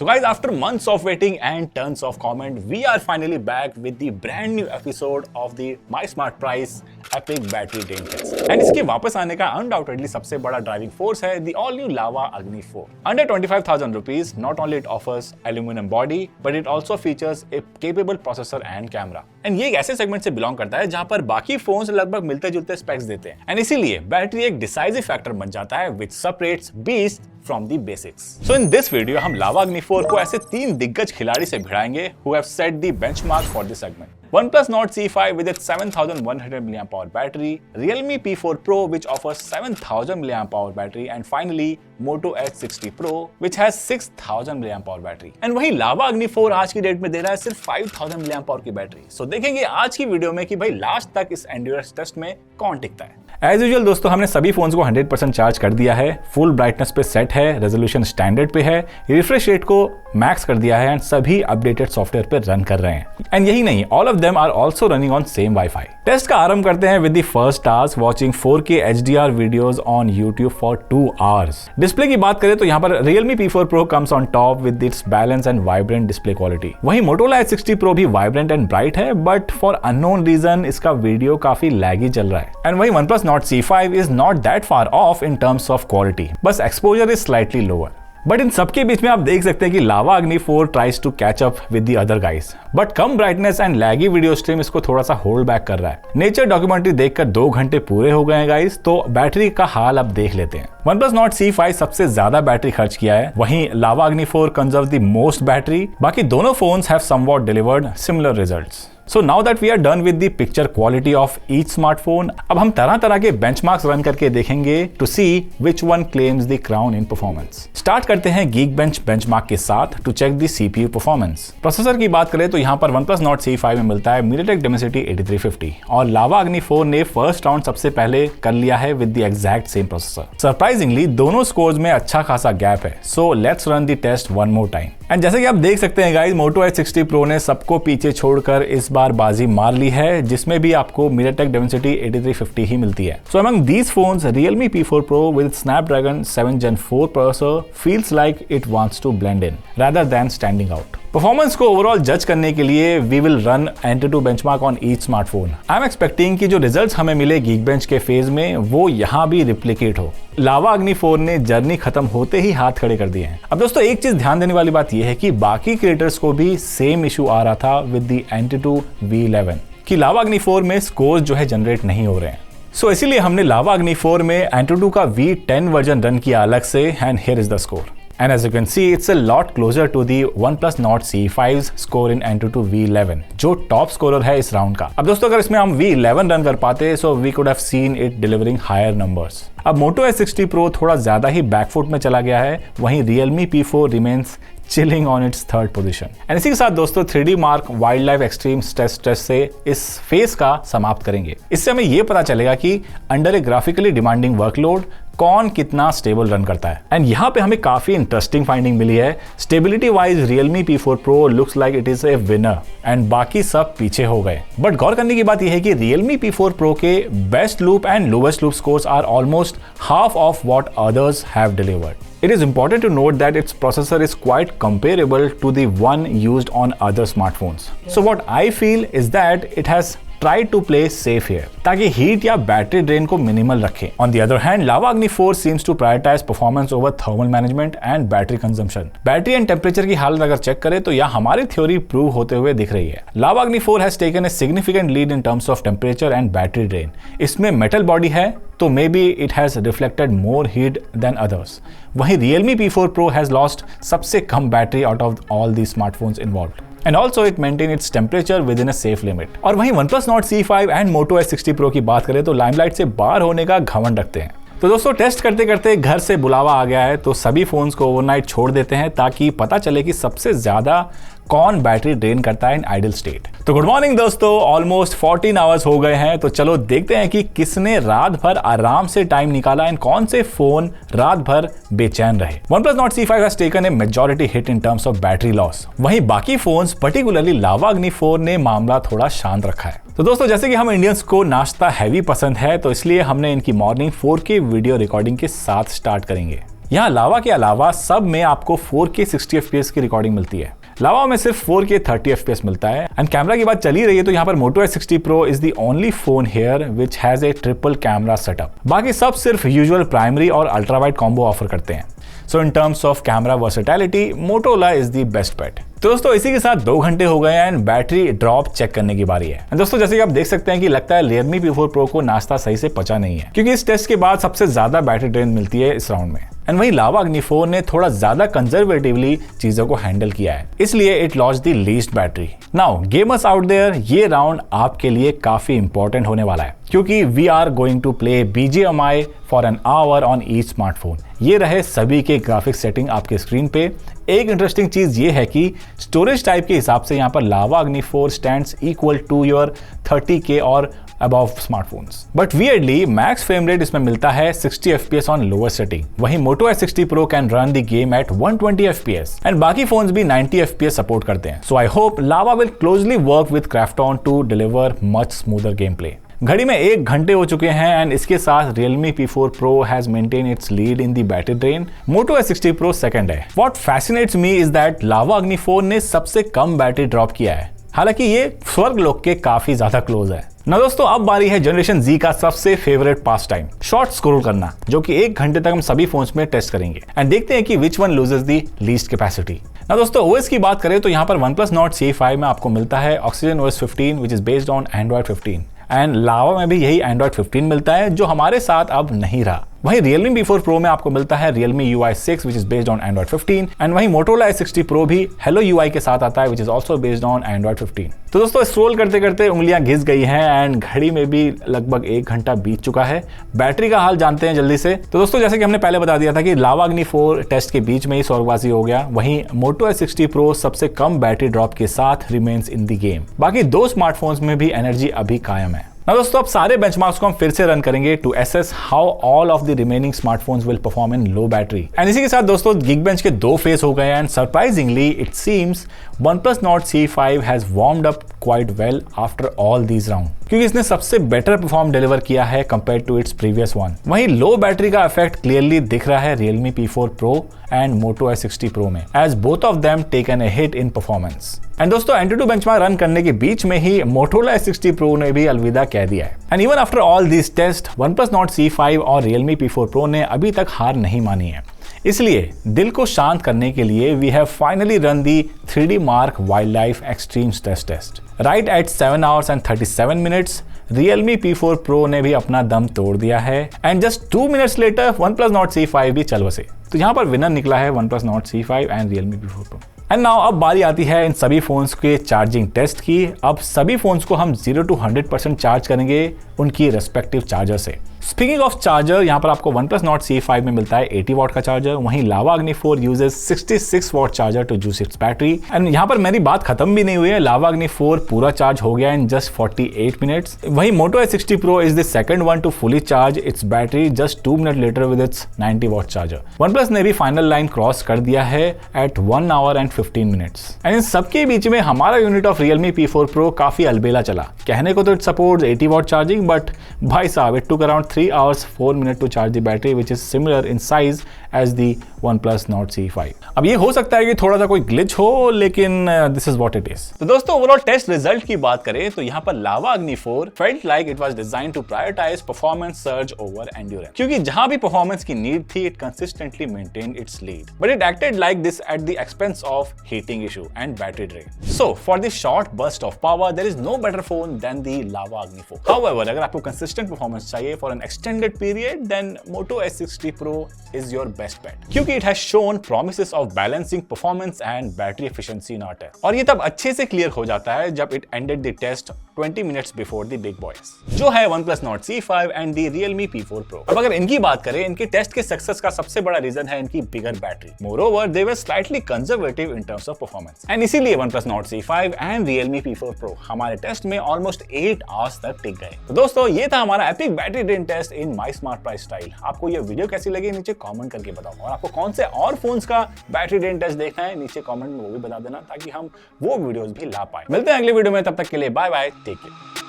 So guys, after months of waiting and tons of comment, we are finally back with the brand new episode of the My Smart Price Epic Battery Drain Test. And इसके वापस आने का undoubtedly सबसे बड़ा driving force है the all new Lava Agni 4. Under 25,000 rupees, not only it offers aluminum body, but it also features a capable processor and camera. And ये एक ऐसे सेगमेंट से बिलोंग करता है जहां पर बाकी फोन्स लगभग मिलते जुलते स्पेक्स देते हैं. एंड इसीलिए बैटरी एक डिसाइसिव फैक्टर बन जाता है which separates beast from the basics. So in this video हम Lava Agni 4 को ऐसे 3 दिग्गज खिलाड़ी से भिड़ाएंगे who have set the benchmark for this segment. OnePlus Nord C5 with its 7100 mAh battery, Realme P4 Pro which offers 7000 mAh battery, and finally Moto H60 Pro which has 6000 mAh battery. And वही Lava Agni 4 आज की date में दे रहा है सिर्फ 5000 mAh की battery. So देखेंगे आज की वीडियो में कि भाई लास्ट तक इस एंड्योरेंस टेस्ट में कौन टिकता है. एज यूजुअल दोस्तों, हमने सभी फोन्स को 100% चार्ज कर दिया है, फुल ब्राइटनेस पे सेट है, रेजोल्यूशन स्टैंडर्ड पे है, रिफ्रेश रेट को मैक्स कर दिया है एंड सभी अपडेटेड सॉफ्टवेयर पे रन कर रहे हैं. एंड यही नहीं, all of them are also running on same wifi. Test का आरंभ करते हैं with the first task, watching 4K HDR videos on YouTube for 2 hours. Display की बात करें तो यहाँ पर Realme P4 Pro comes on top with its balance and vibrant display quality. वहीं Motorola H60 Pro भी वाइब्रेंट एंड ब्राइट है, but for unknown reason इसका वीडियो काफी लैगी चल रहा है. एंड वहीं OnePlus Nord C5 is not that far off in terms of quality, बस exposure is slightly lower. But in सबके बीच में आप देख सकते हैं कि Lava Agni 4 tries to catch up with the other guys. But come brightness and laggy video stream इसको थोड़ा सा होल्ड बैक कर रहा है. नेचर डॉक्यूमेंट्री देखकर 2 घंटे पूरे हो गए हैं गाइस, तो बैटरी का हाल अब देख लेते हैं. OnePlus Nord C5 सबसे ज्यादा बैटरी खर्च किया है, वहीं Lava Agni 4 conserve the most battery. बाकी दोनों phones have somewhat delivered similar results. So now that we are done with the picture quality of each smartphone, अब हम तरह तरह के benchmarks रन करके देखेंगे to see which one claims the crown in performance. Start करते हैं Geekbench benchmark के साथ to check the CPU performance. Processor की बात करें तो यहाँ पर OnePlus Nord C5 में मिलता है MediaTek Dimensity 8350 और Lava Agni 4 ने फर्स्ट राउंड सबसे पहले कर लिया है with the exact same processor. Surprisingly दोनों स्कोर्स में अच्छा खासा गैप है. So let's run the test one more time. And जैसे कि आप देख सकते हैं गाइस, Moto H60 Pro ने सबको पीछे छोड़कर इस बार बाजी मार ली है, जिसमें भी आपको MediaTek Dimensity 8350 ही मिलती है. So among these phones, Realme P4 Pro with Snapdragon 7 Gen 4 processor feels like it wants to blend in rather than standing out. Performance को ओवरऑल जज करने के लिए we will run Antutu benchmark on each smartphone. I am expecting कि जो results हमें मिले Geekbench के फेज में वो यहाँ भी रिप्लिकेट हो. Lava Agni 4 ने जर्नी खत्म होते ही हाथ खड़े कर दिए हैं. अब दोस्तों एक चीज ध्यान देने वाली बात यह है कि बाकी क्रिएटर्स को भी सेम इशू आ रहा था विद द Antutu V11 कि Lava Agni 4 में स्कोर्स जो है जनरेट नहीं हो रहे हैं. सो इसीलिए हमने Lava Agni 4 में Antutu का V10 वर्जन रन किया अलग से, and here is the score. And as you can see, it's a lot closer to the OnePlus Nord C5's score in Antutu V11, जो टॉप स्कोरर है इस round का. अब दोस्तों अगर इसमें हम V11 रन कर पाते, so we could have seen it delivering higher numbers. अब Moto H60 Pro थोड़ा ज्यादा ही बैकफुट में चला गया है, वहीं Realme P4 remains chilling on its third position. And इसी के साथ दोस्तों 3D Mark Wildlife Extreme Stress Test से इस फेज का समाप्त करेंगे. इससे हमें ये पता चलेगा कि अंडर ए ग्राफिकली डिमांडिंग वर्कलोड कौन कितना स्टेबल रन करता है. एंड यहाँ पे हमें काफी इंटरेस्टिंग फाइंडिंग मिली है. Stability wise Realme P4 Pro looks like it is a winner and बाकी सब पीछे हो गए. बट गौर करने की बात यह है कि Realme P4 Pro के best loop and lowest loop scores are almost half of what others have delivered. It is important to note that its processor is quite comparable to the one used on other smartphones. So what I feel is that it has try to play safe here ताकि heat या battery drain को minimal रखे. On the other hand, Lava Agni 4 seems to prioritize performance over thermal management and battery consumption. Battery and temperature की हालत अगर check करें तो यह हमारी थ्योरी प्रूव होते हुए दिख रही है. Lava Agni 4 has taken a significant lead in terms of temperature and battery drain. इसमें मेटल बॉडी है तो may be it has reflected more heat than others. वहीं Realme P4 Pro has lost सबसे कम battery out of all the smartphones involved. And also it maintain its temperature within a safe limit. और वहीं OnePlus Nord C5 and Moto H60 Pro की बात करें तो limelight से बाहर होने का घमंड रखते हैं. तो दोस्तों टेस्ट करते करते घर से बुलावा आ गया है, तो सभी फोन्स को ओवरनाइट छोड़ देते हैं ताकि पता चले कि सबसे ज्यादा कौन बैटरी ड्रेन करता है इन आइडल स्टेट. तो गुड मॉर्निंग दोस्तों, ऑलमोस्ट 14 आवर्स हो गए हैं, तो चलो देखते हैं कि किसने रात भर आराम से टाइम निकाला एंड कौन से फोन रात भर बेचैन रहे. OnePlus Nord C5 has taken a majority hit in terms of battery loss. वहीं बाकी फोन्स पर्टिकुलरली Lava Agni 4 ने मामला थोड़ा शांत रखा है. तो दोस्तों जैसे कि हम इंडियंस को नाश्ता हैवी पसंद है, तो इसलिए हमने इनकी मॉर्निंग 4K वीडियो रिकॉर्डिंग के साथ स्टार्ट करेंगे. यहाँ लावा के अलावा सब में आपको 4K 60 FPS की रिकॉर्डिंग मिलती है। लावा में सिर्फ 4K 30 FPS मिलता है। एंड कैमरा की बात चली रही है तो यहाँ पर Moto S60 Pro is the only phone here which has a triple camera setup. बाकी सब सिर्फ यूजुअल प्राइमरी और अल्ट्रा वाइड कॉम्बो ऑफर करते हैं। So in terms of camera versatility Motorola is the best bet. तो दोस्तों इसी के साथ 2 घंटे हो गए एंड बैटरी ड्रॉप चेक करने की बारी है। दोस्तों जैसे कि आप देख सकते हैं कि लगता है Realme P4 Pro को नाश्ता सही से पचा नहीं है, क्योंकि इस टेस्ट के बाद सबसे ज्यादा बैटरी ड्रेन मिलती है इस राउंड में। एंड वहीं लावा अग्नि 4 ने थोड़ा ज्यादा कंजर्वेटिवली चीजों को हैंडल किया है, इसलिए it lost the least battery. Now gamers out there, ये राउंड आपके लिए काफी इंपॉर्टेंट होने वाला है, क्योंकि we are going to play BGMI for an hour on each smartphone. ये रहे सभी के ग्राफिक्स सेटिंग आपके स्क्रीन पे। एक इंटरेस्टिंग चीज ये है कि स्टोरेज टाइप के हिसाब से यहाँ पर Lava Agni 4 stands equal to your 30K और above smartphones. But weirdly max frame rate इसमें मिलता है 60 FPS ऑन लोअर सेटिंग। वहीं Moto S60 Pro can run the game at 120 FPS and बाकी फोन्स भी 90 FPS सपोर्ट करते हैं। So I hope Lava will closely work with Krafton to deliver much smoother game play. घड़ी में 1 घंटे हो चुके हैं एंड इसके साथ Realme P4 Pro has maintained its lead in the battery drain. Moto S60 Pro second है। What fascinates me is that लावा अग्नि 4 ने सबसे कम बैटरी ड्रॉप किया है, हालांकि ये स्वर्ग लोक के काफी ज्यादा क्लोज है ना। दोस्तों अब बारी है जनरेशन Z का सबसे favourite pass time, short scroll करना, जो कि 1 घंटे तक हम सभी फोन्स में टेस्ट करेंगे एंड देखते हैं कि which one loses the least capacity. ना दोस्तों OS की बात करें तो यहाँ पर OnePlus Nord C5 में आपको मिलता है Oxygen OS 15 which is based on Android 15 and Lava में भी यही Android 15 मिलता है, जो हमारे साथ अब नहीं रहा। वहीं Realme P4 Pro में आपको मिलता है Realme UI 6 which is based on Android 15 and वहीं Motorola S60 Pro भी Hello UI के साथ आता है which is also based on Android 15। तो दोस्तों स्क्रॉल करते करते उंगलियां घिस गई हैं एंड घड़ी में भी लगभग 1 घंटा बीत चुका है। बैटरी का हाल जानते हैं जल्दी से। तो दोस्तों जैसे कि हमने पहले बता दिया था कि लावा अग्नि 4 टेस्ट के बीच में ही स्वर्गवासी हो गया, वहीं Moto S60 Pro सबसे कम बैटरी ड्रॉप के साथ रिमेन्स इन द गेम। बाकी 2 स्मार्टफोन्स में भी एनर्जी अभी कायम है। ना दोस्तों अब सारे बेंचमार्क्स को हम फिर से रन करेंगे to assess how all of the remaining smartphones will perform in low battery. And इसी के साथ दोस्तों Geekbench के 2 फेज हो गए and surprisingly it seems OnePlus Nord C5 has warmed up quite well after all these round, क्योंकि इसने सबसे बेटर परफॉर्म डिलीवर किया है compare to its previous one. वहीं लो बैटरी का इफेक्ट क्लियरली दिख रहा है Realme P4 Pro and Moto S60 Pro में, as both of them taken a hit in performance. And दोस्तों Antutu बेंचमार्क रन करने के बीच में ही Motorola S60 Pro ने भी अलविदा कह दिया है। And even after all this test OnePlus Nord C5 और Realme P4 Pro ने अभी तक हार नहीं मानी है। इसलिए दिल को शांत करने के लिए we have finally run the 3D Mark Wildlife Extreme Stress Test right at 7 hours and 37 minutes। Realme P4 Pro ने भी अपना दम तोड़ दिया है and just 2 minutes later OnePlus Nord C5 भी चल बसे। तो यहाँ पर विनर निकला है OnePlus Nord C5 and Realme P4 Pro। And now अब बारी आती है इन सभी फोन्स के चार्जिंग टेस्ट की। अब सभी फोन्स को हम 0 to 100% चार्ज करेंगे उनकी रेस्पेक्टिव चार्जर से। स्पीकिंग ऑफ चार्जर, यहाँ पर आपको OnePlus Nord C5 में मिलता है 80 वॉट का चार्जर, वहीं Lava Agni 4 uses 66 watt charger to juice its battery. And यहाँ पर मेरी बात खत्म भी नहीं हुई है, लावा अग्नि 4 पूरा चार्ज हो गया इन जस्ट 48 मिनट्स। वहीं Moto S60 Pro is the second one to fully charge its battery just 2 minute later with its 90 watt charger. OnePlus ने भी फाइनल लाइन क्रॉस कर दिया है एट 1 hour and 15 minutes। एंड इन सबके बीच में हमारा unit of Realme P4 Pro काफी अलबेला चला। कहने को तो it supports 80 watt charging, but भाई साहब it took around 3 hours 4 minutes to charge the battery, which is similar in size as the OnePlus Nord C5। अब ये हो सकता है कि थोड़ा सा कोई ग्लिच हो, लेकिन this is what it is. तो दोस्तों ओवरऑल टेस्ट रिजल्ट की बात करें तो यहाँ पर Lava Agni 4 felt like it was designed to prioritise performance surge over endurance, क्योंकि जहां भी परफॉर्मेंस की नीड थी it consistently maintained its lead, but it acted like this at the expense of heating issue and battery drain. So for this short burst of power there is no better phone than the Lava Agni 4। However अगर आपको consistent performance चाहिए for an extended period then Moto S60 Pro is your best bet, क्योंकि it has shown promises of balancing performance and battery efficiency in our test। और ये तब अच्छे से clear हो जाता है जब it ended the test 20 minutes before the big boys, जो है OnePlus Nord C5 and the Realme P4 Pro। अब अगर इनकी बात करें, इनके टेस्ट के सक्सेस का सबसे बड़ा रीजन है इनकी बिगर battery. Moreover, they were slightly conservative in terms of performance, and इसीलिए OnePlus Nord C5 and Realme P4 Pro हमारे टेस्ट में almost 8 hours तक टिक गए। तो दोस्तों ये था हमारा epic battery drain test in my smart price style. आपको ये वीडियो कैसी लगी नीचे कमेंट करके बताओ, और आपको कौन से और फोन्स का बैटरी ड्रेन टेस्ट देखना है नीचे कमेंट में वो भी बता देना, ताकि हम वो वीडियोस भी ला पाए। मिलते हैं अगले वीडियो में, तब तक के लिए बाय बाय, टेक केयर।